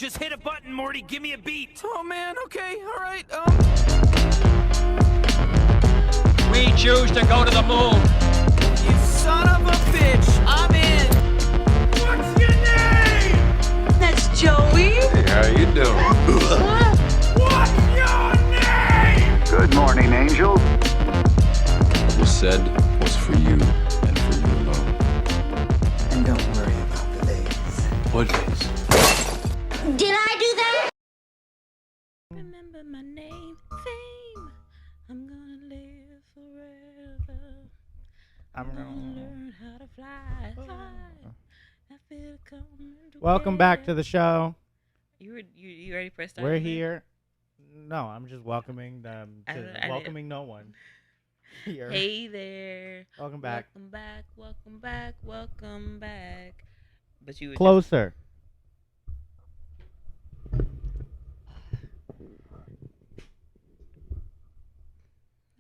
Just hit a button, Morty. Give me a beat. Oh man, okay, all right. We choose to go to the moon. You son of a bitch, I'm in. What's your name? That's Joey. Hey, how you doing? What's your name? Good morning, Angel. What was said was for you and for you alone. And don't worry about the days. What days? Did I do that? Remember my name, fame. I'm gonna live forever. I'm gonna learn how to fly high. I feel it coming Welcome back to the show. You ready for a start? We're here. No, I'm just welcoming them. Welcoming no one. Here. Hey there. Welcome back. Welcome back. Welcome back. Welcome back. But you were Closer.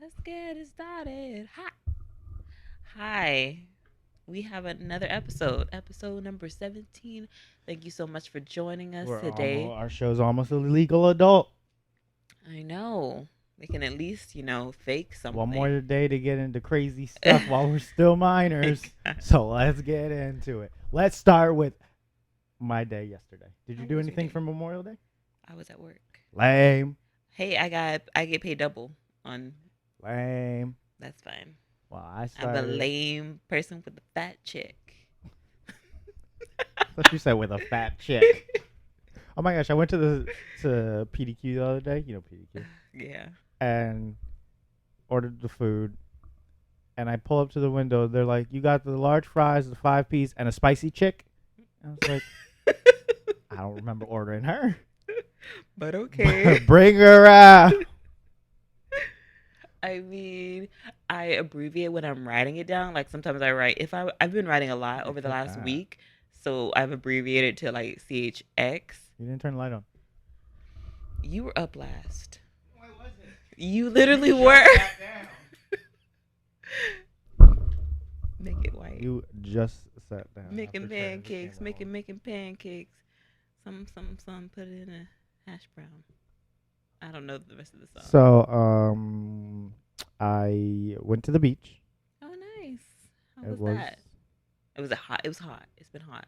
Let's get it started. Hi. We have another episode number 17. Thank you so much for joining us today. Our show's almost a legal adult. I know. They can at least, fake something. One more day to get into crazy stuff while we're still minors. So let's get into it. Let's start with my day yesterday. Did you do anything for Memorial Day? I was at work. Lame. Hey, I get paid double on. Lame. That's fine. Well, I'm a lame person with a fat chick. What you said with a fat chick. Oh my gosh, I went to PDQ the other day. You know PDQ. Yeah. And ordered the food. And I pull up to the window. They're like, you got the large fries, the 5-piece, and a spicy chick? I was like, I don't remember ordering her. But okay. Bring her out. I mean, I abbreviate when I'm writing it down. Like sometimes I write, I've been writing a lot over the last week. So I've abbreviated to like CHX. You didn't turn the light on. You were up last. No, I wasn't. You literally were. Make it white. You just sat down. Making pancakes. Making pancakes. Some. Put it in a hash brown. I don't know the rest of the song. So, I went to the beach. Oh, nice. How was that? It was hot. It was hot. It's been hot.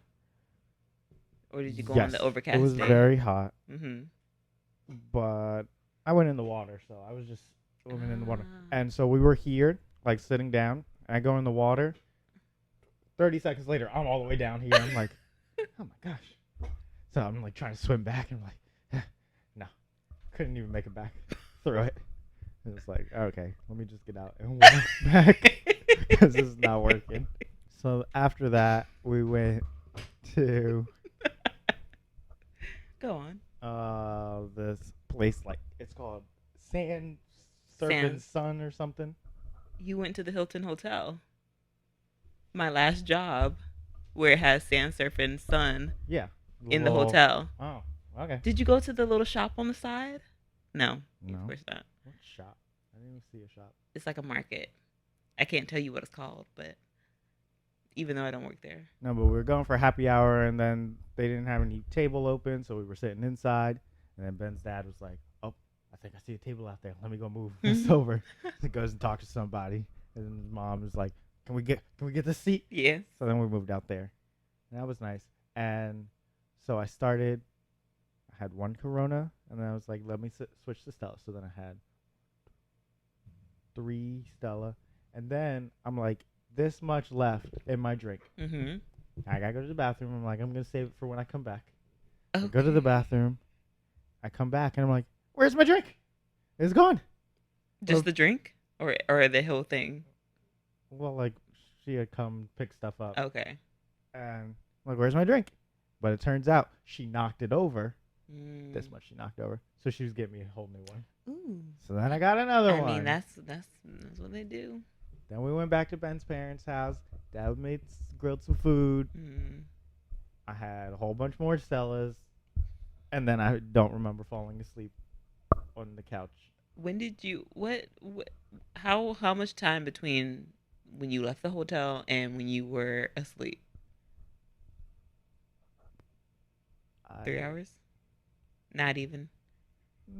Or did you go on the overcast day? It was very hot. Mm-hmm. But I went in the water, so I was just swimming in the water. And so we were here, like sitting down. And I go in the water. 30 seconds later, I'm all the way down here. I'm like, oh my gosh. So I'm like trying to swim back, and I'm like, no, couldn't even make it back through it. And it's like, okay, let me just get out and walk back because this is not working. So after that, we went to go on. This place, like it's called Sand Serpent Sun or something. You went to the Hilton Hotel. My last job, where it has Sand Serpent Sun. Yeah. In the hotel. Oh, okay. Did you go to the little shop on the side? No. Of course not. What shop? I didn't even see a shop. It's like a market. I can't tell you what it's called, but even though I don't work there. No, but we were going for happy hour, and then they didn't have any table open, so we were sitting inside. And then Ben's dad was like, oh, I think I see a table out there. Let me go move this over. He goes and talks to somebody. And then his mom was like, can we get the seat? Yeah. So then we moved out there. And that was nice. And so I had one Corona, and then I was like, let me switch to Stella. So then I had 3 Stella. And then I'm like, this much left in my drink. Mm-hmm. I got to go to the bathroom. I'm like, I'm going to save it for when I come back. Okay. I go to the bathroom. I come back, and I'm like, where's my drink? It's gone. Just the drink? Or the whole thing? Well, like, she had come pick stuff up. Okay. And I'm like, where's my drink? But it turns out she knocked it over. This much she knocked over. So she was getting me a whole new one. Ooh. So then I got another one. I mean, that's what they do. Then we went back to Ben's parents' house. Dad grilled some food. I had a whole bunch more Stellas. And then I don't remember falling asleep on the couch. When did you how much time between when you left the hotel and when you were asleep? 3 hours? Not even.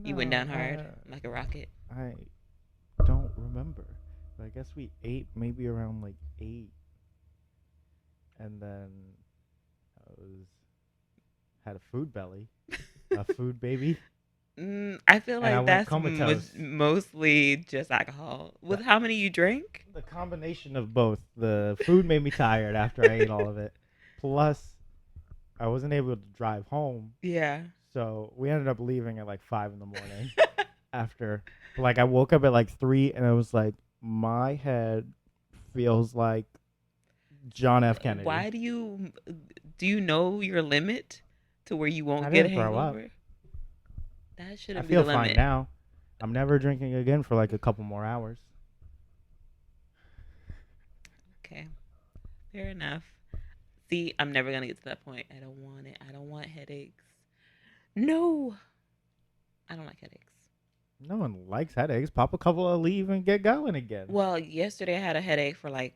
You went down hard No, like a rocket. I don't remember. But I guess we ate maybe around like 8. And then I had a food belly, a food baby. I feel And I like went that's comatose. mostly just alcohol. With how many you drink? The combination of both. The food made me tired after I ate all of it. Plus, I wasn't able to drive home. Yeah. So we ended up leaving at like 5 in the morning. After, like, I woke up at like 3 and I was like, my head feels like John F. Kennedy. Why do you know your limit to where you won't I get a didn't throw up. hangover? That I shouldn't be feel the fine limit. now. I'm never drinking again for like a couple more hours. Okay. Fair enough. See, I'm never gonna get to that point. I don't want it. I don't want headaches. No. I don't like headaches. No one likes headaches. Pop a couple of leave and get going again. Well, yesterday I had a headache for like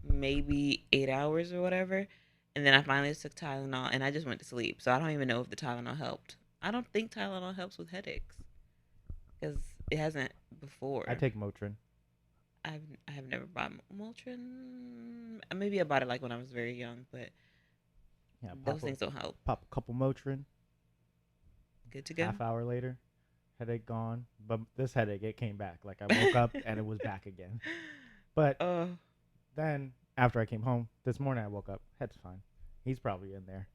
maybe 8 hours or whatever. And then I finally took Tylenol and I just went to sleep. So I don't even know if the Tylenol helped. I don't think Tylenol helps with headaches. Because it hasn't before. I take Motrin. I have never bought Motrin. Maybe I bought it like when I was very young, but Yeah, those things don't help. pop a couple Motrin. Good to go. Half hour later, headache gone. But this headache, it came back. Like I woke up and it was back again. But then after I came home this morning, I woke up. Head's fine. He's probably in there,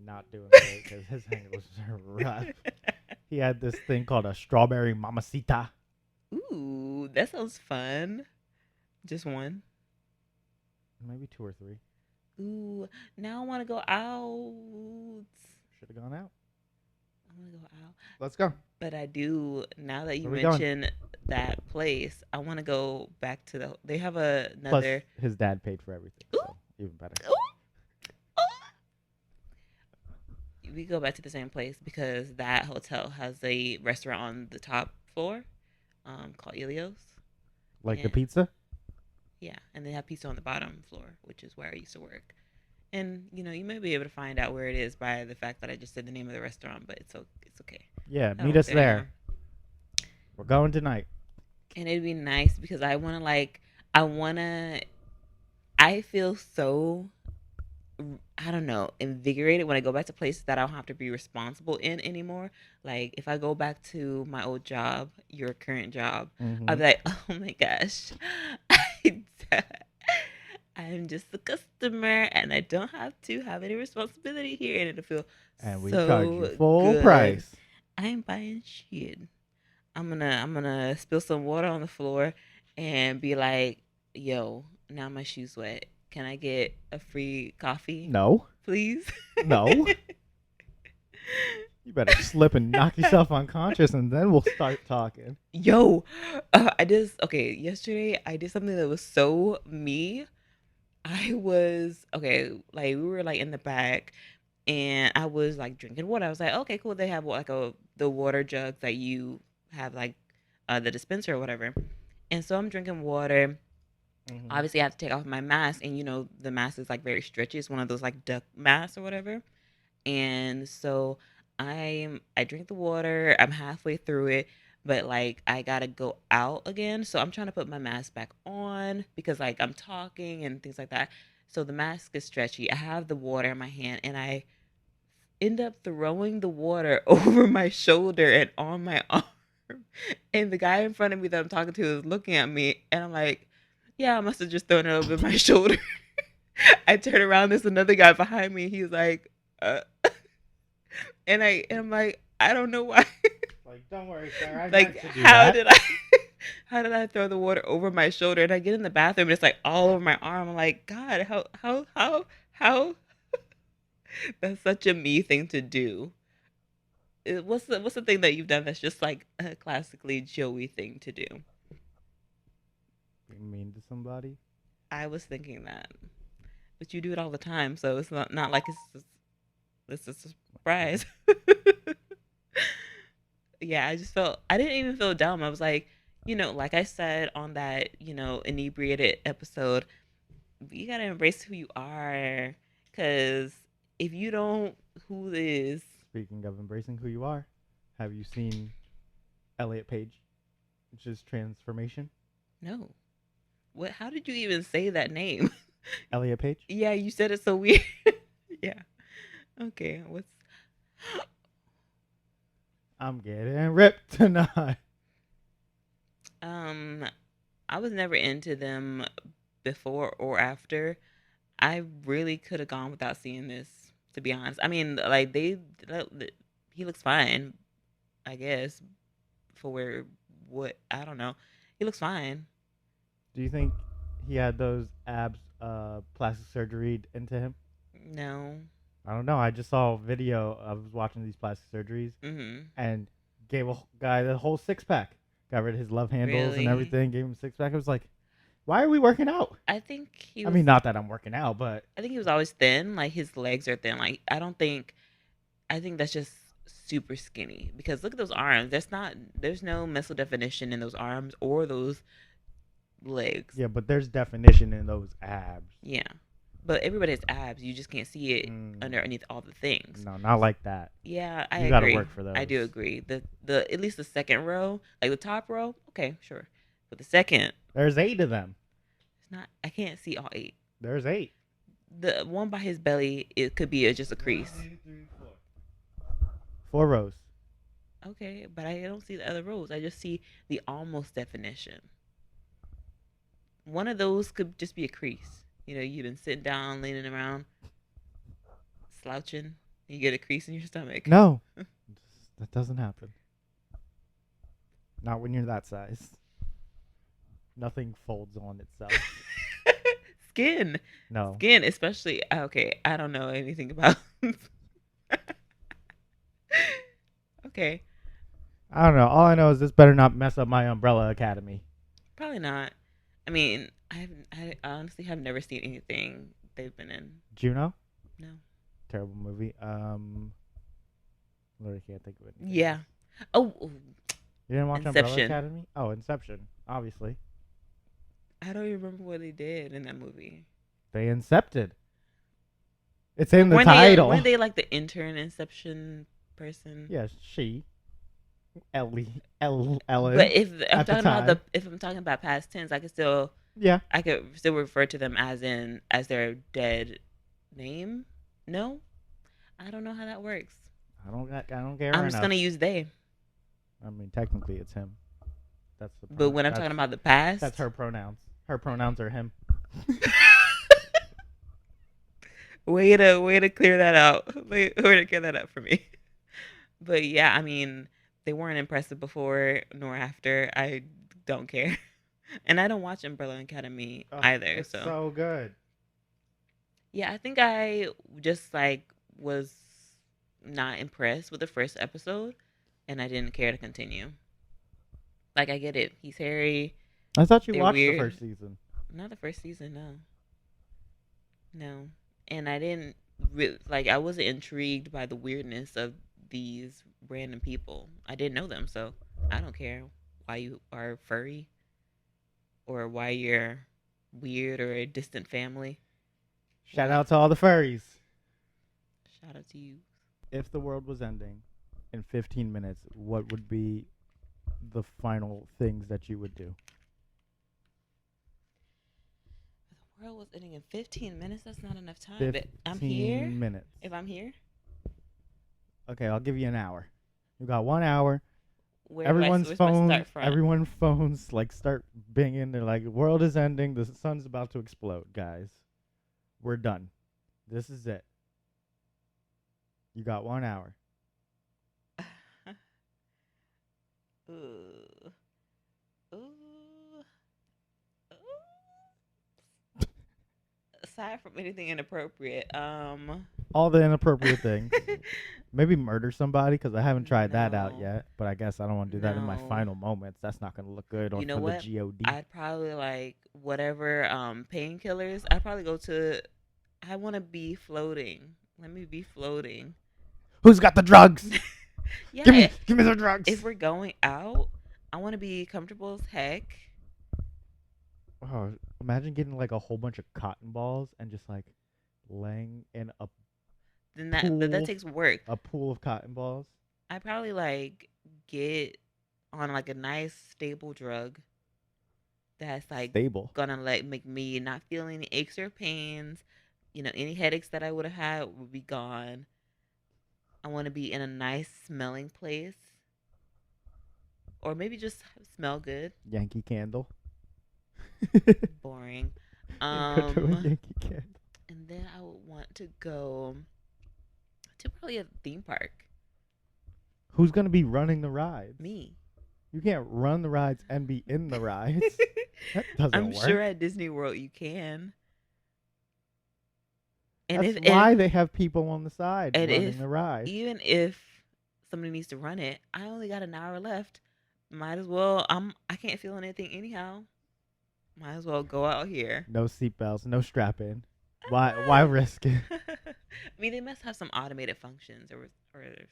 not doing great because his hangovers are rough. He had this thing called a strawberry mamacita. Ooh, that sounds fun. Just one. Maybe 2 or 3. Ooh, now I want to go out. Should have gone out. I want to go out. Let's go. But I do, now that you Where we going? mention that place, I want to go back to they have Plus, another. his dad paid for everything, so even better. Ooh. We go back to the same place because that hotel has a restaurant on the top floor called Ilios. Like the Yeah. pizza? Yeah, and they have pizza on the bottom floor, which is where I used to work. And, you may be able to find out where it is by the fact that I just said the name of the restaurant, but it's okay. Yeah, I meet don't us care there. anymore. We're going tonight. And it'd be nice because I feel so, I don't know, invigorated when I go back to places that I don't have to be responsible in anymore. Like, if I go back to my old job, your current job, I'll be like, oh my gosh, I'm just a customer and I don't have to have any responsibility here. And it'll feel And we so charge you full good. price. I ain't buying shit. I'm gonna spill some water on the floor and be like, yo, now my shoes wet. Can I get a free coffee? No. Please? No. You better slip and knock yourself unconscious and then we'll start talking. Yo, yesterday I did something that was so me. We were like in the back and I was like drinking water. I was like, okay, cool. They have like the water jugs that you have like the dispenser or whatever. And so I'm drinking water. Mm-hmm. Obviously I have to take off my mask and the mask is like very stretchy. It's one of those like duck masks or whatever. And so I drink the water. I'm halfway through it, but like I gotta go out again. So I'm trying to put my mask back on because like I'm talking and things like that. So the mask is stretchy. I have the water in my hand and I end up throwing the water over my shoulder and on my arm. And the guy in front of me that I'm talking to is looking at me and I'm like, yeah, I must have just thrown it over my shoulder. I turn around, there's another guy behind me. He's like, and I'm like, I don't know why. Like, don't worry, sir. I Like, meant to do how that. how did I throw the water over my shoulder? And I get in the bathroom and it's like all over my arm. I'm like, God, how? That's such a me thing to do. What's the thing that you've done that's just like a classically Joey thing to do? You mean to somebody? I was thinking that, but you do it all the time, so it's not like it's a surprise. Yeah, I didn't even feel dumb. I was like, like I said on that, inebriated episode, you gotta embrace who you are, because if you don't, who is? Speaking of embracing who you are, have you seen Elliot Page, which is transformation? No. What? How did you even say that name? Elliot Page? Yeah, you said it so weird. Yeah. Okay. What's I'm getting ripped tonight. I was never into them before or after. I really could have gone without seeing this, to be honest. I mean, like he looks fine, I guess, for what I don't know. He looks fine. Do you think he had those abs plastic surgery into him? No. I don't know. I just saw a video. I was watching these plastic surgeries and gave a guy the whole six pack. Got rid of his love handles Really? and everything. Gave him a six pack. I was like, why are we working out? I think he I was, mean, not that I'm working out, but I think he was always thin. Like his legs are thin. Like I think that's just super skinny because look at those arms. There's no muscle definition in those arms or those legs. yeah, but there's definition in those abs. Yeah. But everybody has abs. You just can't see it underneath all the things. No, not like that. Yeah, I You agree. gotta work for I do those. agree. The at least the second row, like the top row, okay, sure. But the second, There's 8 of them. it's not. I can't see all 8. There's 8. The one by his belly, it could be just a crease. 4 rows. Okay, but I don't see the other rows. I just see the almost definition. One of those could just be a crease. You know, you've been sitting down, leaning around, slouching. You get a crease in your stomach. No, that doesn't happen. Not when you're that size. Nothing folds on itself. Skin. No. Skin, especially. Okay, I don't know anything about. Okay, I don't know. All I know is this better not mess up my Umbrella Academy. probably not. I mean, I honestly have never seen anything they've been in. Juno? No. Terrible movie. Literally can't think of it. Yeah. Oh, You didn't watch Umbrella Inception. Academy? Oh, Inception. Obviously. I don't even remember what they did in that movie. They incepted. It's in the Weren't title. Weren't they like the intern Inception person? Yes, she. Ellen. But if I'm at the talking about time. if I'm talking about past tense, I could still Yeah. refer to them as their dead name. No, I don't know how that works. I don't care I'm enough. just gonna use they. I mean, technically, it's him. That's the. But when I'm talking about the past, that's her pronouns. Her pronouns are him. way to clear that out. Way to clear that up for me. But yeah, I mean, they weren't impressive before nor after. I don't care, and I don't watch Umbrella Academy either. It's so good. Yeah, I think I just was not impressed with the first episode, and I didn't care to continue. Like, I get it. He's hairy. I thought you They're watched weird. the first season. Not the first season, no. No. And I didn't, I wasn't intrigued by the weirdness of these random people. I didn't know them, so I don't care why you are furry or why you're weird or a distant family. Shout out to all the furries. Shout out to you. If the world was ending in 15 minutes, what would be the final things that you would do? The world was ending in 15 minutes. That's not enough time. But I'm here. 15 minutes. If I'm here, Okay, I'll give you an hour. You got 1 hour. where's Everyone's my phone. start from? Everyone's phones start binging. They're like, "World is ending. The sun's about to explode, guys. We're done. This is it. You got 1 hour." Ooh. Ooh. Ooh. Aside from anything inappropriate, All the inappropriate things. Maybe murder somebody because I haven't tried that out No. yet. But I guess I don't want to do that in my No. final moments. That's not going to look good You on know for what? the GOD. I'd probably whatever painkillers. I'd probably go to. I want to be floating. Let me be floating. Who's got the drugs? Yeah. Give me the drugs. If we're going out, I want to be comfortable as heck. Oh, imagine getting a whole bunch of cotton balls and just laying in a then that Pool. takes work. A pool of cotton balls. I probably like get on like a nice stable drug that's like Stable. gonna like make me not feel any aches or pains. Any headaches that I would have had would be gone. I want to be in a nice smelling place, or maybe just smell good. Yankee Candle. Boring. Go to a Yankee Candle. And then I would want to go to probably a theme park. Who's gonna be running the rides? Me. You can't run the rides and be in the rides. That doesn't I'm work. sure at Disney World you can. And That's if why they have people on the side and running if the ride. even if somebody needs to run it, I only got an hour left. Might as well. I can't feel anything anyhow. Might as well go out here. No seatbelts, no strap in. Why risk it? I mean, they must have some automated functions or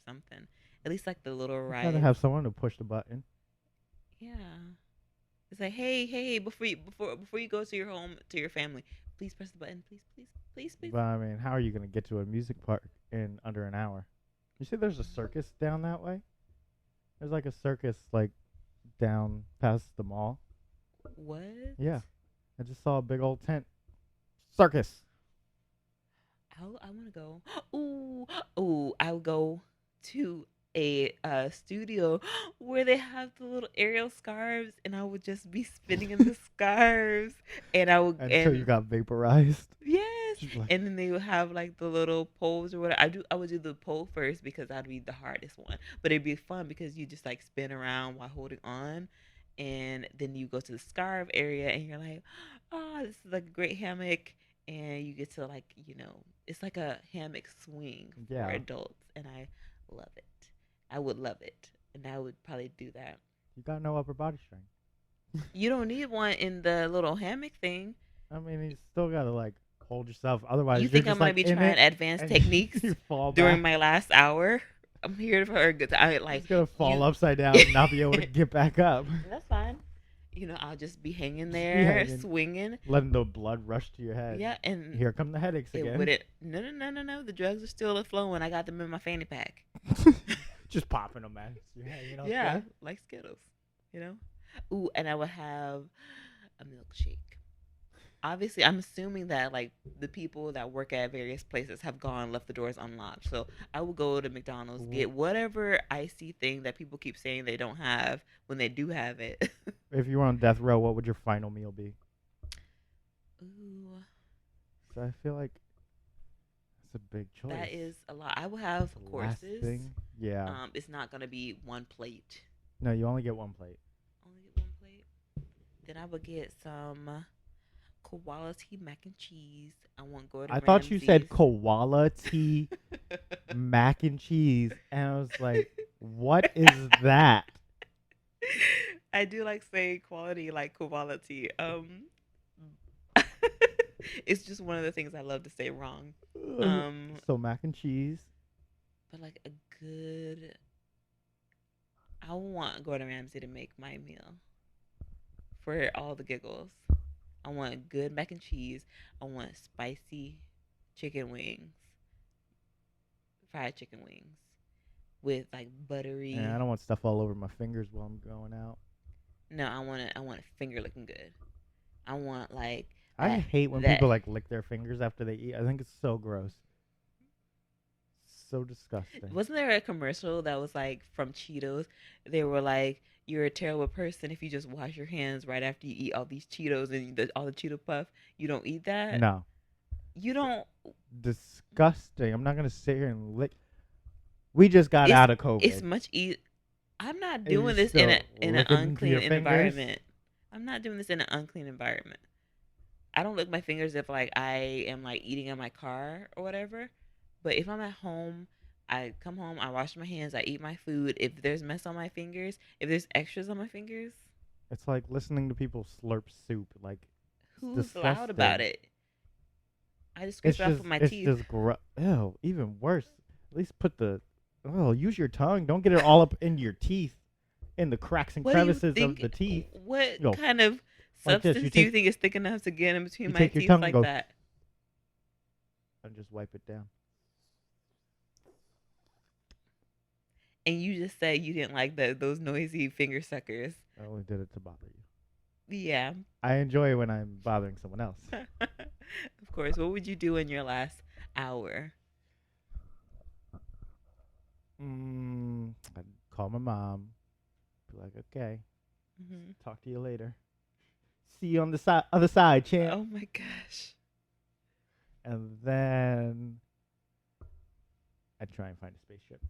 something. At least like the little You ride. gotta have someone to push the button. Yeah. It's like, hey, before you go to your home to your family, please press the button, please. But I mean, how are you gonna get to a music park in under an hour? You see, there's a circus down that way. There's like a circus like down past the mall. What? Yeah, I just saw a big old tent. Circus. I want to go. Ooh! I would go to a studio where they have the little aerial scarves, and I would just be spinning in the scarves, and I would Until you got vaporized. yes, She's like- and then they would have like the little poles or whatever. I would do the pole first because that'd be the hardest one, but it'd be fun because you just like spin around while holding on, and then you go to the scarf area, and you're like, oh, this is like a great hammock. And you get to it's like a hammock swing for Yeah. adults, and I love it. I would love it, and I would probably do that. You got no upper body strength. You don't need one in the little hammock thing. I mean, you still gotta like hold yourself. Otherwise, You you're think just, I'm gonna like, be in trying it, advanced and techniques you fall during back. my last hour? I'm here for a good time. You're just gonna fall upside down and not be able to get back up. That's fine. I'll just be hanging there, hanging. swinging. Letting the blood rush to your head. Yeah, and Here come the headaches it again. wouldn't. No. The drugs are still flowing. I got them in my fanny pack. Just popping them, man. Yeah, like Skittles, Ooh, and I would have a milkshake. Obviously, I'm assuming that like the people that work at various places have left the doors unlocked. So I will go to McDonald's, get whatever icy thing that people keep saying they don't have when they do have it. If you were on death row, what would your final meal be? Ooh, So I feel like it's a big choice. that is a lot. I will have The last courses. thing? Yeah. It's not gonna be one plate. No, you only get one plate. Only get one plate. Then I would get some quality mac and cheese. I want Gordon I thought you said Ramsay's. koala tea mac and cheese, and I was like, what is that? I do like saying quality, like quality. It's just one of the things I love to say wrong. So mac and cheese. But like a good, I want Gordon Ramsay to make my meal for all the giggles. I want good mac and cheese. I want spicy chicken wings, fried chicken wings with like buttery. Yeah, I don't want stuff all over my fingers while I'm going out. No, I want it finger looking good. I want like. I that- hate when that- people like lick their fingers after they eat. I think it's so gross. So disgusting. Wasn't there a commercial that was like from Cheetos? They were like, "You're a terrible person if you just wash your hands right after you eat all these Cheetos and all the Cheeto Puff. You don't eat that. No. You don't. Disgusting. I'm not gonna sit here and lick. We just got out of COVID. It's much easier. I'm not And doing you this in still an licking unclean your fingers? environment. I'm not doing this in an unclean environment. I don't lick my fingers if like I am like eating in my car or whatever. But if I'm at home, I come home, I wash my hands, I eat my food. If there's mess on my fingers, if there's extras on my fingers, It's like listening to people slurp soup. Like, who's loud about disgusting. it? I just scrape it off with my teeth. It's just ew, even worse. At least put use your tongue. Don't get it all up in your teeth, in the cracks and What do you crevices of think- the teeth. What Yo, kind of like this, substance you do you take- think is thick enough to get in between you my take your teeth tongue like and go- that? And just wipe it down. And you just said you didn't like those noisy finger suckers. I only did it to bother you. Yeah. I enjoy when I'm bothering someone else. Of course. What would you do in your last hour? I'd call my mom. Be like, okay, Hmm. talk to you later. See you on the other side, champ. Oh my gosh. And then I'd try and find a spaceship.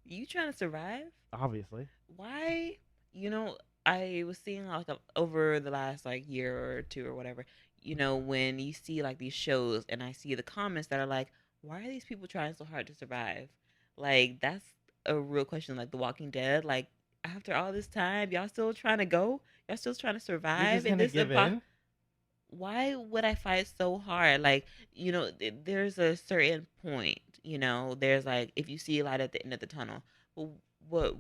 You trying to survive? Obviously. Why? I was seeing like over the last like year or two or whatever, when you see like these shows and I see the comments that are like, why are these people trying so hard to survive? Like, that's a real question. Like The Walking Dead, like, after all this time, y'all still trying to go? Y'all still trying to You're survive just in gonna this give in? why would I fight so hard? Like, there's a certain point, there's like, if you see a light at the end of the tunnel, well,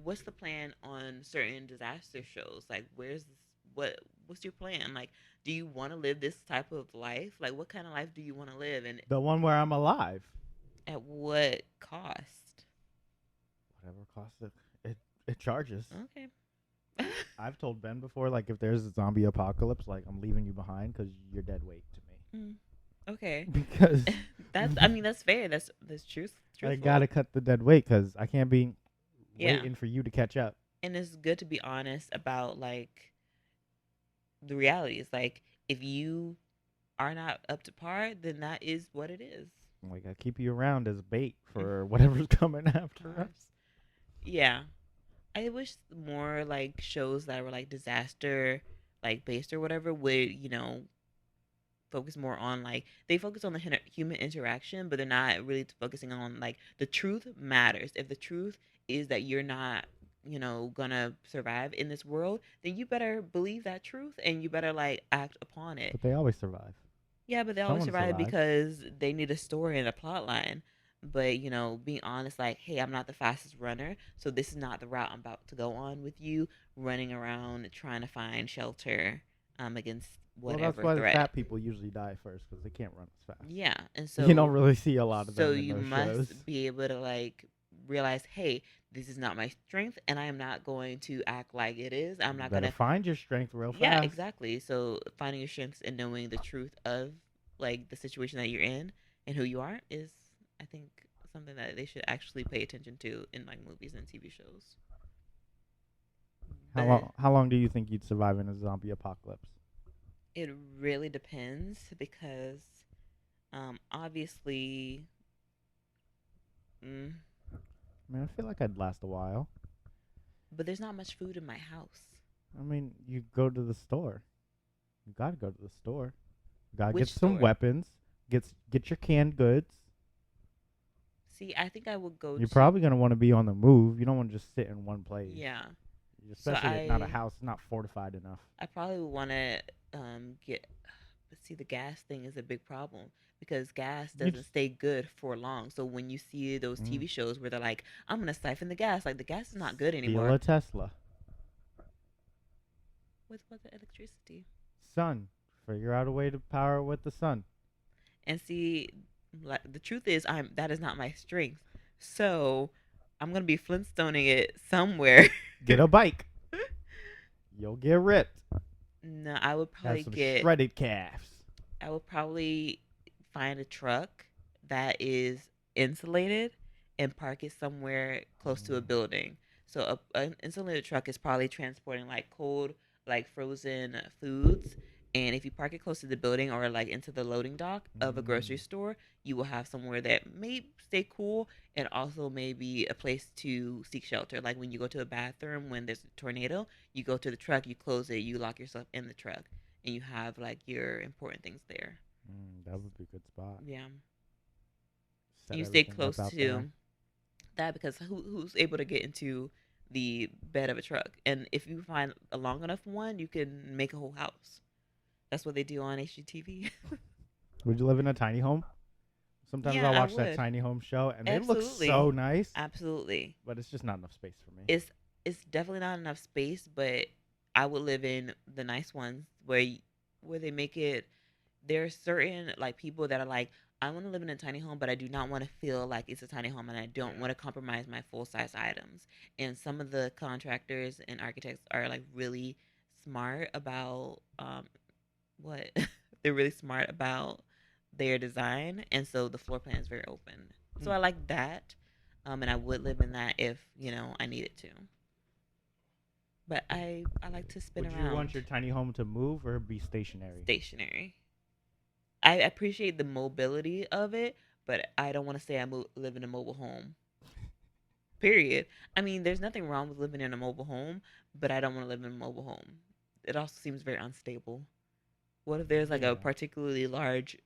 what's the plan on certain disaster shows? Like, what's your plan? Like, do you want to live this type of life? Like, what kind of life do you want to live, and The one where I'm alive. at what cost? Whatever costs it charges. Okay. I've told Ben before, like, if there's a zombie apocalypse, like, I'm leaving you behind because you're dead weight to me. Okay. Because that's fair. That's truth. I Truthful. gotta cut the dead weight because I can't be Yeah. waiting for you to catch up. And it's good to be honest about like the realities. Like, if you are not up to par, then that is what it is. Like, I keep you around as bait for whatever's coming after us. Yeah. I wish more like shows that were like disaster like based or whatever would, focus more on like they focus on the human interaction, but they're not really focusing on like the truth matters. If the truth is that you're not, gonna survive in this world, then you better believe that truth and you better like act upon it. But they always survive. Yeah, but they always Someone survive survives. because they need a story and a plot line. But, being honest, like, hey, I'm not the fastest runner, so this is not the route I'm about to go on with you, running around trying to find shelter against Well, whatever that's why threat. the fat people usually die first because they can't run as fast. Yeah, and so You don't really see a lot of them so in you those must shows. be able to like realize, hey, this is not my strength, and I am not going to act like it is. I'm not Better gonna. find your strength real fast. Yeah, exactly. So finding your strengths and knowing the truth of like the situation that you're in and who you are is, I think, something that they should actually pay attention to in like movies and TV shows. How long do you think you'd survive in a zombie apocalypse? It really depends because, obviously, I mean, I feel like I'd last a while. but there's not much food in my house. I mean, you go to the store. You gotta go to the store. You gotta Which get some store? weapons. Get your canned goods. See, I think I would go. You're to, probably gonna want to be on the move. You don't want to just sit in one place. Yeah, Especially if not a I- house, not fortified enough. I probably would want to get. But see, the gas thing is a big problem because gas You doesn't just- stay good for long. So when you see those TV shows where they're like, "I'm gonna siphon the gas," like the gas is not good Steal anymore. a Tesla. With the electricity. Sun. Figure out a way to power it with the sun. And see, like, the truth is, that is not my strength. So I'm gonna be Flintstoning it somewhere. Get a bike. You'll get ripped. No, I would probably Have some get. shredded calves. I would probably find a truck that is insulated and park it somewhere close to a building. So an insulated truck is probably transporting like cold, like frozen foods. And if you park it close to the building or like into the loading dock of a grocery store, you will have somewhere that may stay cool and also maybe a place to seek shelter. Like when you go to a bathroom when there's a tornado, you go to the truck, you close it, you lock yourself in the truck, and you have like your important things there. That would be a good spot. Yeah. Set You stay everything up close out to there. that because who's able to get into the bed of a truck? And if you find a long enough one, you can make a whole house. That's what they do on HGTV. Would you live in a tiny home? Sometimes Yeah, I'll I watch that would. tiny home show, and it Absolutely. looks so nice, Absolutely. but it's just not enough space for me. It's definitely not enough space, but I would live in the nice ones where they make it. There are certain like people that are like, I want to live in a tiny home, but I do not want to feel like it's a tiny home, and I don't want to compromise my full size items. And some of the contractors and architects are like really smart about what they're really smart about their design, and so the floor plan is very open. So I like that, and I would live in that if I needed to. But I like to spin Would around. you want your tiny home to move or be stationary? Stationary. I appreciate the mobility of it, but I don't want to say live in a mobile home. Period. I mean, there's nothing wrong with living in a mobile home, but I don't want to live in a mobile home. It also seems very unstable. What if there's like Yeah. a particularly large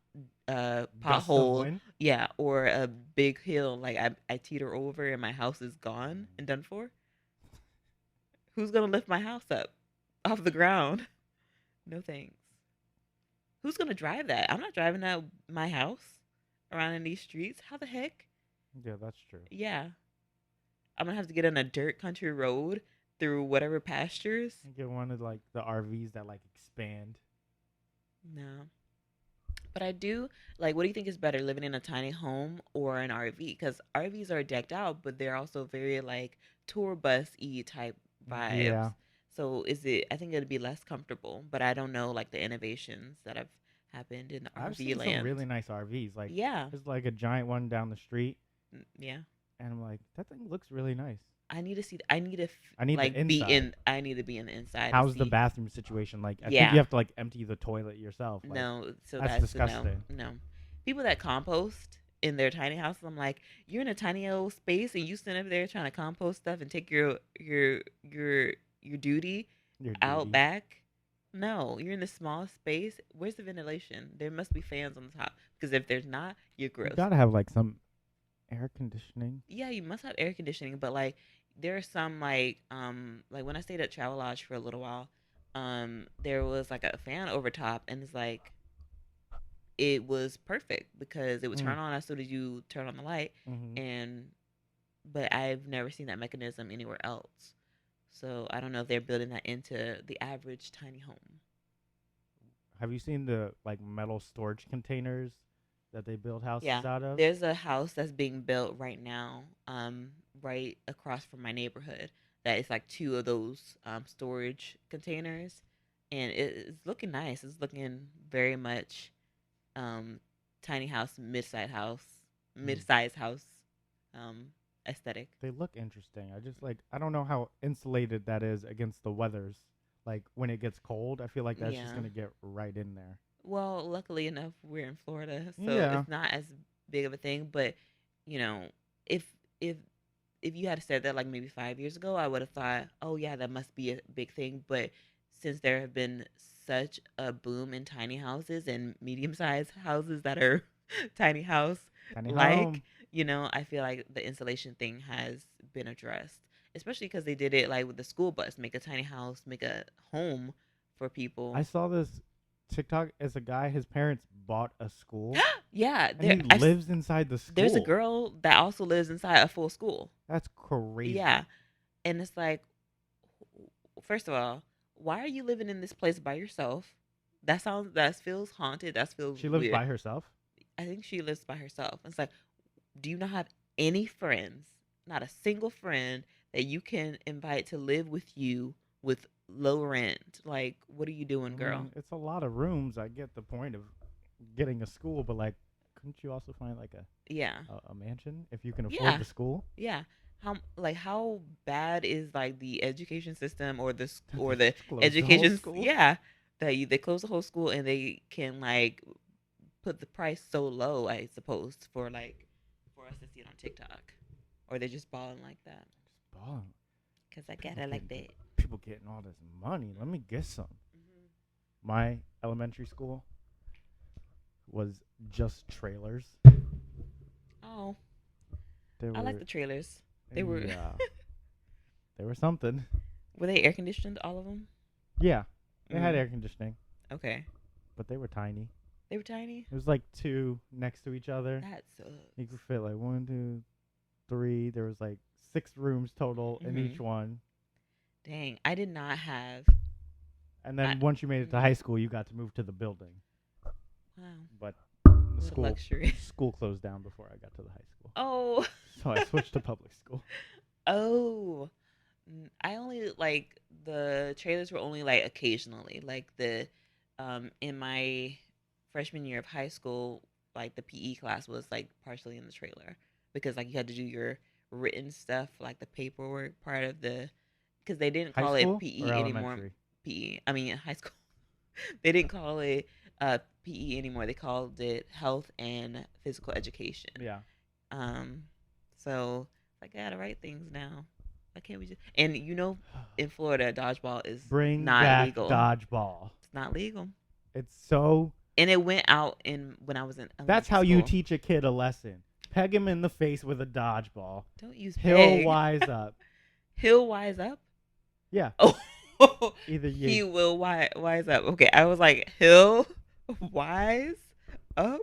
Gust of pothole? wind? Yeah, or a big hill, like I teeter over and my house is gone and done for? Who's gonna lift my house up off the ground? No thanks. Who's gonna drive that? I'm not driving out my house around in these streets. How the heck? Yeah, that's true. Yeah, I'm gonna have to get on a dirt country road through whatever pastures. I get one of like the RVs that like expand. No, but I do like. What do you think is better, living in a tiny home or an RV? Because RVs are decked out, but they're also very like tour bus-y type vibes. Yeah. So is it? I think it'd be less comfortable, but I don't know like the innovations that have happened in the I've RV seen land. some really nice RVs. Like Yeah. there's like a giant one down the street, Yeah. and I'm like, that thing looks really nice. I need to see. I need to. I need the like be inside. in. I need to be in the inside. and How's the see. bathroom situation? Like, I think Yeah. you have to like empty the toilet yourself. Like, No, so that's that's disgusting. No. People that compost in their tiny houses, I'm like, you're in a tiny old space and you sit up there trying to compost stuff and take your duty your out duty. back. No, you're in a small space. Where's the ventilation? There must be fans on the top because if there's not, you're You gross. gotta have like some air conditioning. Yeah, you must have air conditioning, but like there are some like when I stayed at Travel Lodge for a little while, there was like a fan over top and it's like it was perfect because it would turn on as soon as you turn on the light and but I've never seen that mechanism anywhere else. So I don't know if they're building that into the average tiny home. Have you seen the like metal storage containers that they build houses Yeah, out of? there's a house that's being built right now, right across from my neighborhood. That is like two of those storage containers, and it's looking nice. It's looking very much tiny house, mid-size house aesthetic. They look interesting. I don't know how insulated that is against the weathers. Like when it gets cold, I feel like that's just Yeah. gonna get right in there. Well, luckily enough, we're in Florida, so Yeah. it's not as big of a thing. But if if if you had said that like maybe 5 years ago, I would have thought, oh yeah, that must be a big thing. But since there have been such a boom in tiny houses and medium-sized houses that are tiny house Tiny like, home. I feel like the insulation thing has been addressed, especially because they did it like with the school bus, make a tiny house, make a home for people. I saw this TikTok as a guy. His parents bought a school, Yeah, and he lives inside the school. there's a girl that also lives inside a full school. That's crazy. Yeah, and it's like, first of all, why are you living in this place by yourself? That feels haunted. That feels She lives weird. by herself. I think she lives by herself. It's like, do you not have any friends? Not a single friend that you can invite to live with you with low rent. Like, what are you doing, girl? It's a lot of rooms. I get the point of getting a school, but like, couldn't you also find like Yeah, a mansion if you can afford Yeah. the school? yeah. How bad is like the education system or or the Close the whole education? school? Yeah, they close the whole school and they can like put the price so low, I suppose, for us to see it on TikTok, or they're just balling like that. Balling. Cause I got it like that. People getting all this money. Let me get some. My elementary school was just trailers. Oh, They I like the trailers. They were Yeah. They were something. were they air conditioned? All of them? Yeah. They had Mm. air conditioning, Okay, but they were tiny. they were tiny. It was like two next to each other. That sucks. You could fit like 1, 2, 3. There was like 6 rooms total in Mhm. each one. Dang, I did not have. And then I- once you made it to high school, you got to move to the building. Wow. But What a School luxury. school closed down before I got to the high school, Oh. so I switched to public school. Oh. I only like the trailers were only like occasionally. Like the in my freshman year of high school, like the PE class was like partially in the trailer because like you had to do your written stuff, like the paperwork part of the because they didn't High call school it PE or anymore. elementary? PE. I mean high school. They didn't call it PE anymore. They called it health and physical education. Yeah. So like I gotta write things now. Why can't we just? And you know, in Florida, dodgeball is Bring not back legal. dodgeball. It's not legal, It's so. and it went out in when I was in. That's elementary how you school. teach a kid a lesson. Peg him in the face with a dodgeball. Don't use He'll peg. wise up. He'll wise up. Yeah. Oh, Either you. he will wise up. Okay, I was like, he'll wise up.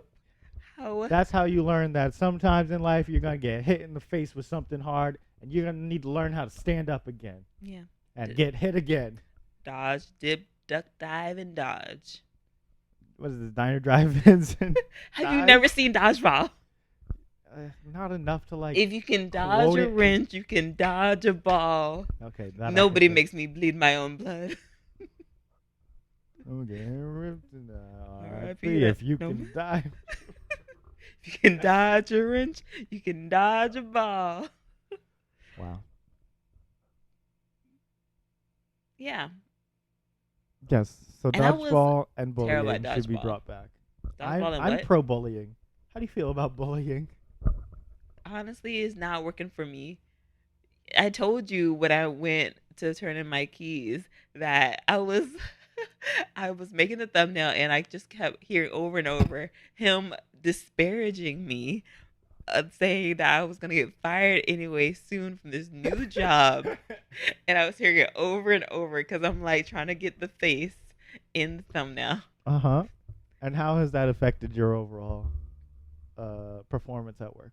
How? That's how you learn that sometimes in life you're gonna get hit in the face with something hard, and you're gonna need to learn how to stand up again Yeah. and get hit again. Dodge, dip, duck, dive, and dodge. What is this? Diner drive-ins? And Have you dive? never seen dodgeball? Not enough to like. If you can dodge quote a it. wrench, you can dodge a ball. Okay. That I Nobody can say. makes me bleed my own blood. Okay, ripped in the R.I.P. RIP if you No. can dive. If you can dodge a wrench, you can dodge a ball. Wow. Yeah. Yes. So And I was dodgeball and terrible bullying at should be dodgeball. brought back. Dodgeball and I'm what? pro bullying. How do you feel about bullying? Honestly, it's not working for me. I told you when I went to turn in my keys that I was I was making the thumbnail and I just kept hearing over and over him disparaging me, saying that I was gonna get fired anyway soon from this new job. And I was hearing it over and over because I'm like trying to get the face in the thumbnail. Uh-huh. And how has that affected your overall performance at work?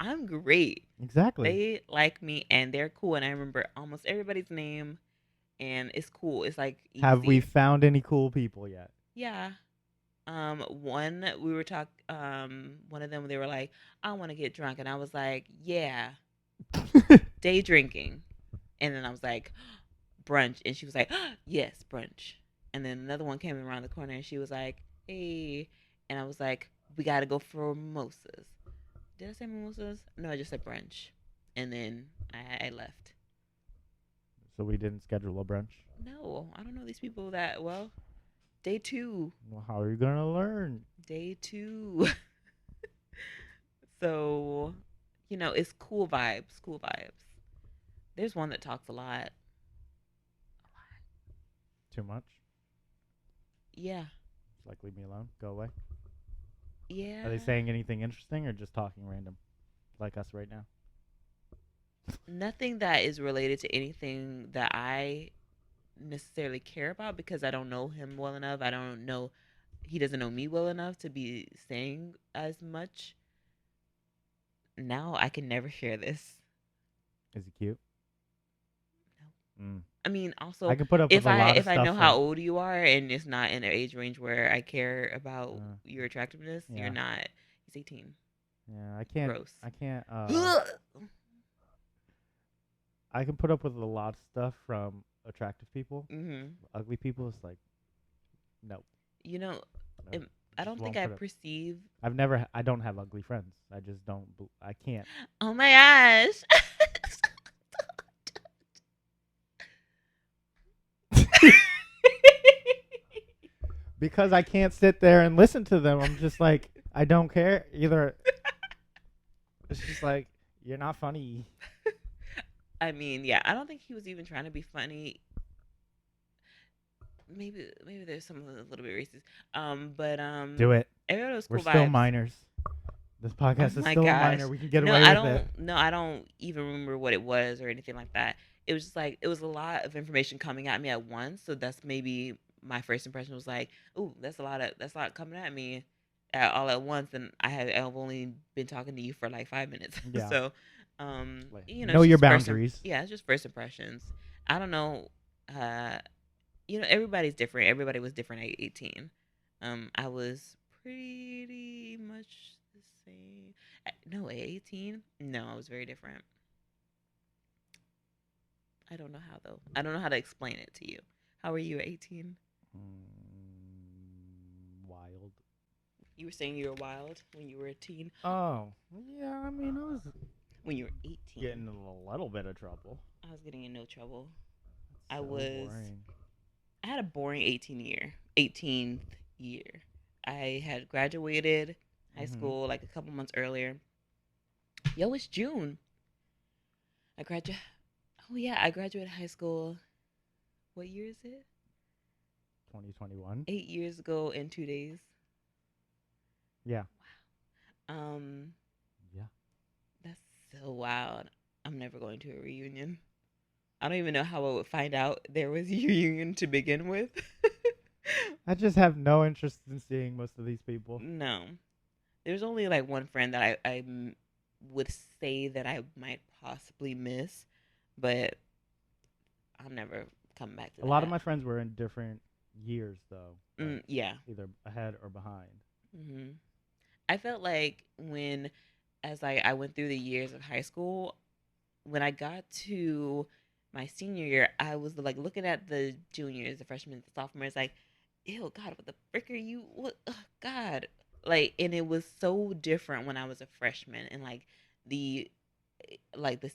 I'm great. Exactly. They like me and they're cool. And I remember almost everybody's name and it's cool. It's like easy. Have we found any cool people yet? Yeah. One we were one of them they were like, I want to get drunk, and I was like, yeah, day drinking. And then I was like, brunch, and she was like, yes, brunch. And then another one came around the corner and she was like, hey, and I was like, we got to go for mimosas. Did I say mimosas? No, I just said brunch. And then I left. So we didn't schedule a brunch? No, I don't know these people that well. Day 2. Well, how are you going to learn? Day 2. So, it's cool vibes. Cool vibes. There's one that talks a lot. Too much? Yeah. It's like, leave me alone. Go away. Yeah. Are they saying anything interesting or just talking random? Like us right now? Nothing that is related to anything that I necessarily care about because I don't know him well enough. I don't know, he doesn't know me well enough to be saying as much. Now I can never share this. Is he cute? No. Mm. I mean, also, I can put up if with a lot of I know stuff how from- old you are and it's not in an age range where I care about your attractiveness, Yeah. you're not. He's 18. Yeah, I can't. Gross. I can't. I can put up with a lot of stuff from attractive people. Mm-hmm. Ugly people, it's like, no. No, no. I don't Just think won't I put up. perceive. I don't have ugly friends. I just don't. I can't. Oh my gosh. Because I can't sit there and listen to them. I'm just like, I don't care either. It's just like, you're not funny. I mean, yeah, I don't think he was even trying to be funny. Maybe there's some a little bit racist. But Do it. everyone was cool We're still vibes. minors. This podcast Oh is my still a gosh. minor. We can get No, away I with don't. it. No, I don't even remember what it was or anything like that. It was just like it was a lot of information coming at me at once. So that's maybe my first impression was like, "Ooh, that's a lot coming at me all at once." And I've only been talking to you for like 5 minutes. Yeah. So, Like, it's know your just first boundaries. yeah, it's just first impressions. I don't know. Everybody's different. Everybody was different at 18. I was pretty much the same. No, at 18? No, I was very different. I don't know how, though. I don't know how to explain it to you. How were you at 18? Wild. You were saying you were wild when you were a teen? Oh, yeah. I mean, I was When you were 18? getting in a little bit of trouble. I was getting in no trouble. So boring. I had a boring 18th year. I had graduated high school like a couple months earlier. Yo, it's June. I graduated high school. What year is it? 2021. 8 years ago in 2 days. Yeah. Yeah. That's so wild. I'm never going to a reunion. I don't even know how I would find out there was a reunion to begin with. I just have no interest in seeing most of these people. No. There's only like one friend that I would say that I might possibly miss, but I'll never come back to that. A lot of my friends were in different years, though. Like yeah. Either ahead or behind. Mm-hmm. I felt like as I went through the years of high school, when I got to my senior year, I was like looking at the juniors, the freshmen, the sophomores, like, ew, God, what the frick are you? What, ugh, God, like, and it was so different when I was a freshman, and like the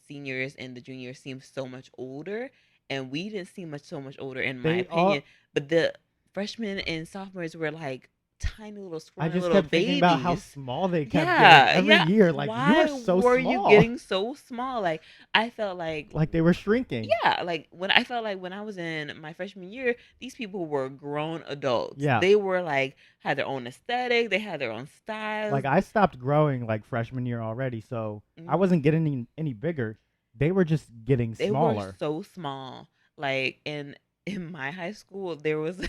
seniors and the juniors seemed so much older, and we didn't seem so much older in my opinion. But the freshmen and sophomores were like tiny little I scrawny just little kept babies. thinking about how small they kept getting every year. Like, why you were so were small. you getting so small? Like, I felt like they were shrinking. Yeah, like when I was in my freshman year, these people were grown adults. Yeah. They were like had their own aesthetic, they had their own styles. Like, I stopped growing like freshman year already, so I wasn't getting any bigger. They were just getting smaller. They were so small. Like in my high school, there was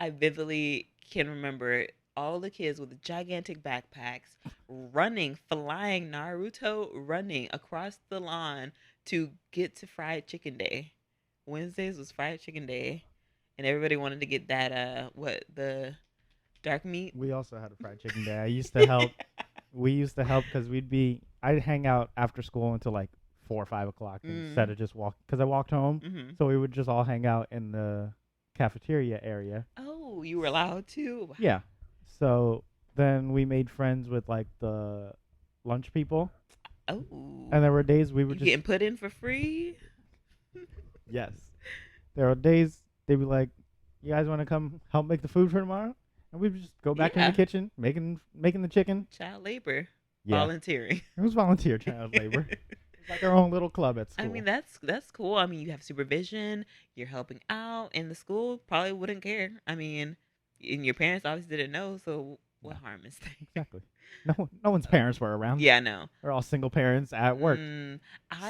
I vividly can remember all the kids with gigantic backpacks running, flying Naruto, running across the lawn to get to fried chicken day. Wednesdays was fried chicken day, and everybody wanted to get that the dark meat. We also had a fried chicken day. I used to help. We used to help because I'd hang out after school until like 4 or 5 o'clock instead of just because I walked home. Mm-hmm. So we would just all hang out in the cafeteria area. Oh, you were allowed to? Yeah. So then we made friends with like the lunch people. Oh. And there were days we were just getting put in for free. Yes. There were days they'd be like, "You guys want to come help make the food for tomorrow?" And we would just go back in the kitchen making the chicken. Child labor. Yeah. Volunteering. It was volunteer child labor. It's like our own little club at school. I mean, that's cool. I mean, you have supervision. You're helping out, and the school probably wouldn't care. I mean, and your parents obviously didn't know, so what harm is there? Exactly. No one's parents were around. Yeah, no. They're all single parents at work,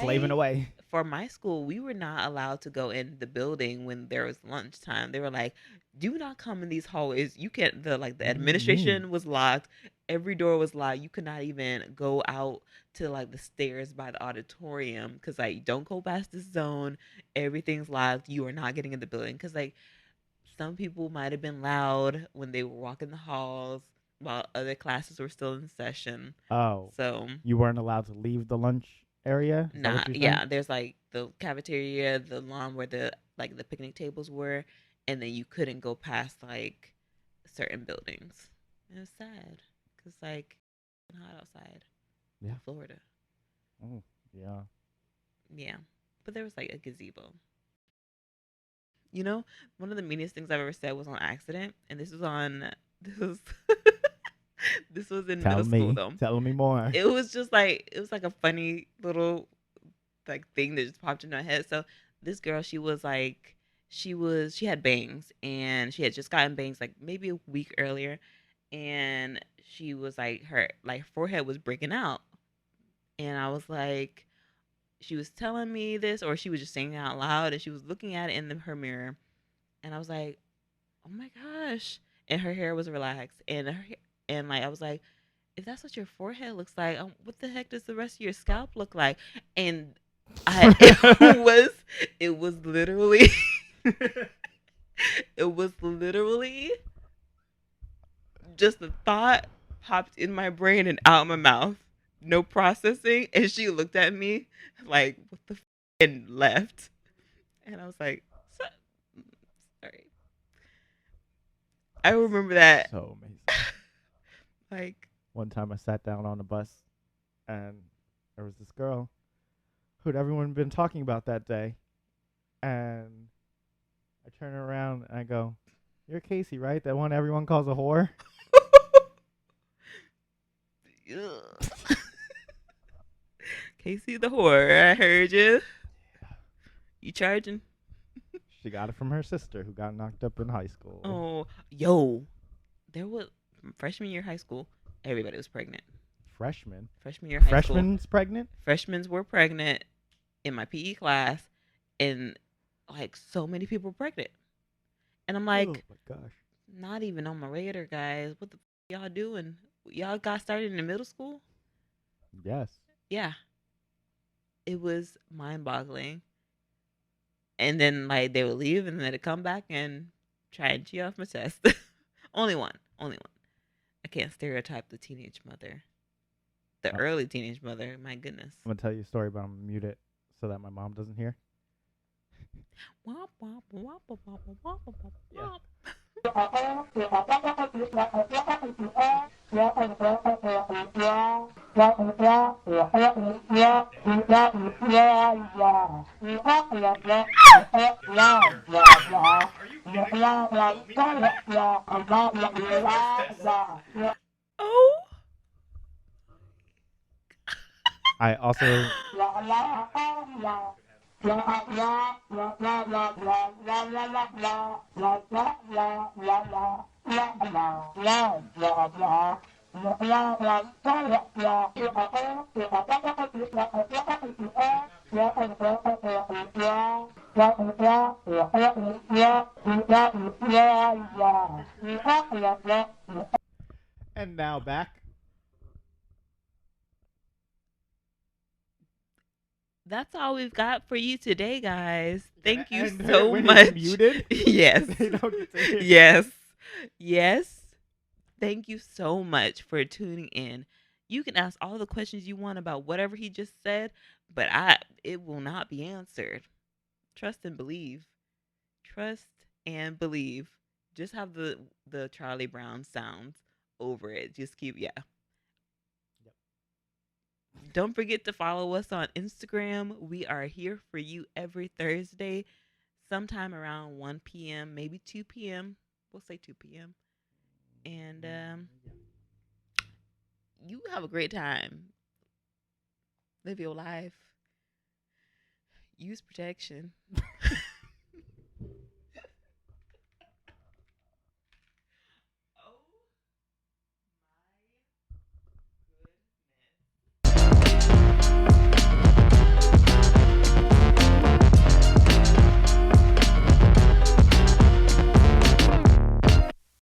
slaving away. For my school, we were not allowed to go in the building when there was lunchtime. They were like, "Do not come in these hallways. You can't." The administration was locked. Every door was locked. You could not even go out to like the stairs by the auditorium because like don't go past this zone. Everything's locked. You are not getting in the building because like some people might have been loud when they were walking the halls while other classes were still in session. Oh. So you weren't allowed to leave the lunch area? Yeah, there's like the cafeteria, the lawn where the picnic tables were, and then you couldn't go past like certain buildings. It was sad because like it's hot outside. Yeah. Florida. Oh, yeah. Yeah. But there was like a gazebo. You know, one of the meanest things I've ever said was on accident, and this was this was in middle school though. Tell me more. It was like a funny little like thing that just popped in my head. So this girl, she had bangs, and she had just gotten bangs like maybe a week earlier, and she was like her forehead was breaking out, and I was like, she was telling me this, or she was just saying it out loud, and she was looking at it in her mirror, and I was like, oh my gosh, and her hair was relaxed, and I was like, if that's what your forehead looks like, what the heck does the rest of your scalp look like? And it was literally just the thought popped in my brain and out my mouth. No processing. And she looked at me like, what the and left. And I was like, sorry. I remember that. So amazing. Like, One time I sat down on a bus and there was this girl who'd everyone been talking about that day. And I turn around and I go, "You're Casey, right? That one everyone calls a whore?" ugh. Casey the whore, I heard you. You charging? She got it from her sister who got knocked up in high school. Oh, yo. There was, freshman year high school, everybody was pregnant. Freshman? Freshman year high school. Freshman's pregnant? Freshmen were pregnant in my PE class, and like so many people were pregnant. And I'm like, oh my gosh. not even on my radar, guys. What the y'all doing? Y'all got started in the middle school? Yes. Yeah. It was mind-boggling. And then like they would leave, and then they'd come back and try and cheat off my test. Only one. I can't stereotype the teenage mother. The early teenage mother. My goodness. I'm going to tell you a story, but I'm going to mute it so that my mom doesn't hear. Wop, wop, wop, wop, wop, wop, wop, wop. Oh. I also... And now back. That's all we've got for you today, guys. Thank you And so when much. it's muted? Yes. They don't get to hear. Yes. Thank you so much for tuning in. You can ask all the questions you want about whatever he just said, but it will not be answered. Trust and believe. Trust and believe. Just have the Charlie Brown sounds over it. Just keep Don't forget to follow us on Instagram. We are here for you every Thursday, sometime around 1 p.m., maybe 2 p.m. We'll say 2 p.m. And you have a great time. Live your life. Use protection.